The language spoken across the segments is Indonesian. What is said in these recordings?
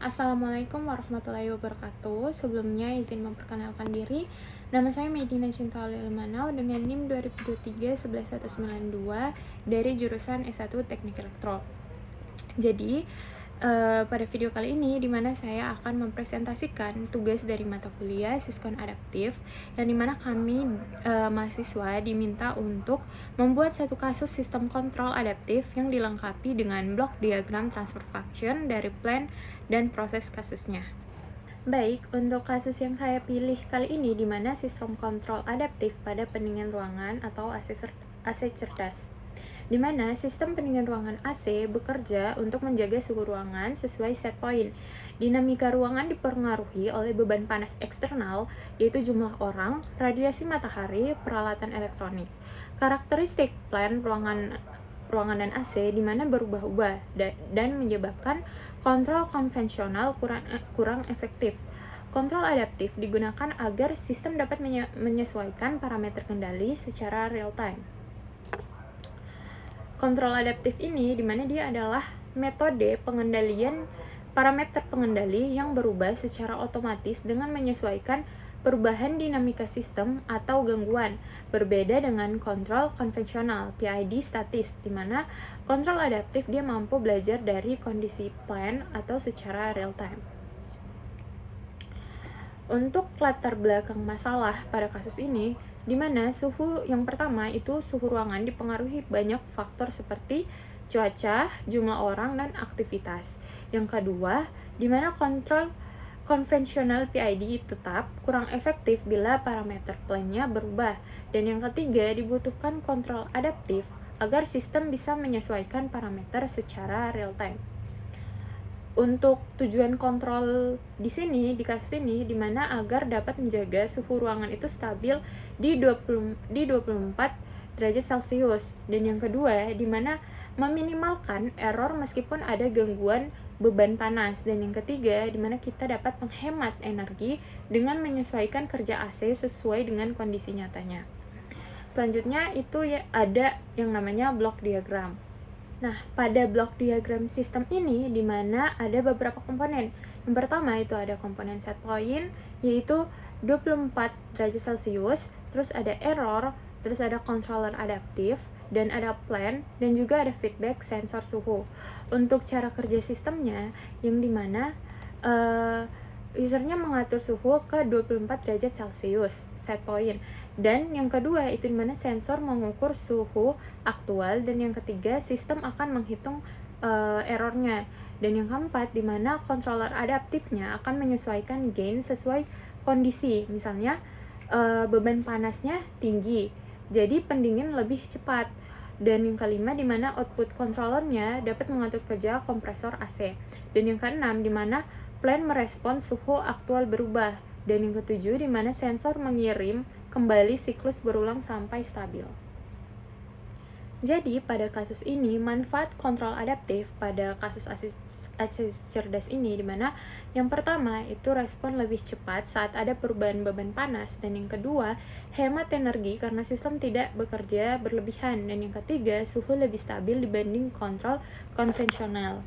Assalamualaikum warahmatullahi wabarakatuh. Sebelumnya izin memperkenalkan diri. Nama saya Medina Cinta Manau dengan NIM 2023-11192 dari jurusan S1 Teknik Elektro. Jadi, pada video kali ini dimana saya akan mempresentasikan tugas dari mata kuliah Siskon Adaptif, yang dimana kami mahasiswa diminta untuk membuat satu kasus sistem kontrol adaptif yang dilengkapi dengan blok diagram transfer function dari plan dan proses kasusnya. Baik, untuk kasus yang saya pilih kali ini dimana sistem kontrol adaptif pada pendingin ruangan atau AC cerdas, di mana sistem pendingin ruangan AC bekerja untuk menjaga suhu ruangan sesuai set point. Dinamika ruangan dipengaruhi oleh beban panas eksternal, yaitu jumlah orang, radiasi matahari, peralatan elektronik. Karakteristik plan ruangan dan AC di mana berubah-ubah dan menyebabkan kontrol konvensional kurang efektif. Kontrol adaptif digunakan agar sistem dapat menyesuaikan parameter kendali secara real time. Kontrol adaptif ini dimana dia adalah metode pengendalian parameter pengendali yang berubah secara otomatis dengan menyesuaikan perubahan dinamika sistem atau gangguan, berbeda dengan kontrol konvensional PID statis, di mana kontrol adaptif dia mampu belajar dari kondisi plan atau secara real time. Untuk latar belakang masalah pada kasus ini, di mana suhu yang pertama itu suhu ruangan dipengaruhi banyak faktor seperti cuaca, jumlah orang, dan aktivitas. Yang kedua, di mana kontrol konvensional PID tetap kurang efektif bila parameter plan-nya berubah. Dan yang ketiga, dibutuhkan kontrol adaptif agar sistem bisa menyesuaikan parameter secara real time. Untuk tujuan kontrol di kasus ini, di mana agar dapat menjaga suhu ruangan itu stabil di 24 derajat Celcius. Dan yang kedua, di mana meminimalkan error meskipun ada gangguan beban panas. Dan yang ketiga, di mana kita dapat menghemat energi dengan menyesuaikan kerja AC sesuai dengan kondisi nyatanya. Selanjutnya itu ya ada yang namanya blok diagram. Nah, pada blok diagram sistem ini di mana ada beberapa komponen. Yang pertama itu ada komponen set point, yaitu 24 derajat Celcius, terus ada error, terus ada controller adaptif, dan ada plan, dan juga ada feedback sensor suhu. Untuk cara kerja sistemnya, yang dimana usernya mengatur suhu ke 24 derajat Celcius, set point. Dan yang kedua itu dimana sensor mengukur suhu aktual, dan yang ketiga sistem akan menghitung errornya. Dan yang keempat dimana controller adaptifnya akan menyesuaikan gain sesuai kondisi. Misalnya beban panasnya tinggi, jadi pendingin lebih cepat. Dan yang kelima dimana output controllernya dapat mengatur kerja kompresor AC. Dan yang keenam dimana plan merespons suhu aktual berubah. Dan yang ketujuh dimana sensor mengirim kembali siklus berulang sampai stabil. Jadi pada kasus ini manfaat kontrol adaptif pada kasus AC cerdas ini dimana yang pertama itu respon lebih cepat saat ada perubahan beban panas, dan yang kedua hemat energi karena sistem tidak bekerja berlebihan, dan yang ketiga suhu lebih stabil dibanding kontrol konvensional.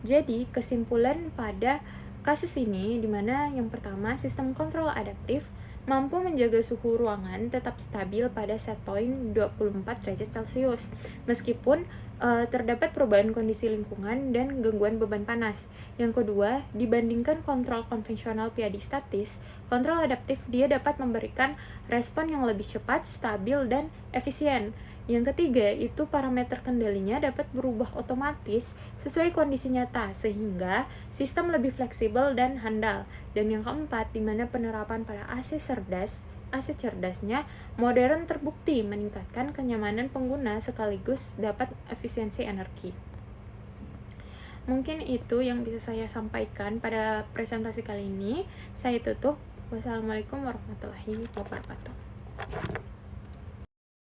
Jadi kesimpulan pada kasus ini dimana yang pertama sistem kontrol adaptif mampu menjaga suhu ruangan tetap stabil pada set point 24 derajat Celcius meskipun terdapat perubahan kondisi lingkungan dan gangguan beban panas. Yang kedua, dibandingkan kontrol konvensional PID statis, kontrol adaptif dia dapat memberikan respon yang lebih cepat, stabil, dan efisien. Yang ketiga, itu parameter kendalinya dapat berubah otomatis sesuai kondisi nyata sehingga sistem lebih fleksibel dan handal. Dan yang keempat, di mana penerapan pada AC cerdasnya modern terbukti meningkatkan kenyamanan pengguna sekaligus dapat efisiensi energi. Mungkin itu yang bisa saya sampaikan pada presentasi kali ini. Saya tutup. Wassalamualaikum warahmatullahi wabarakatuh.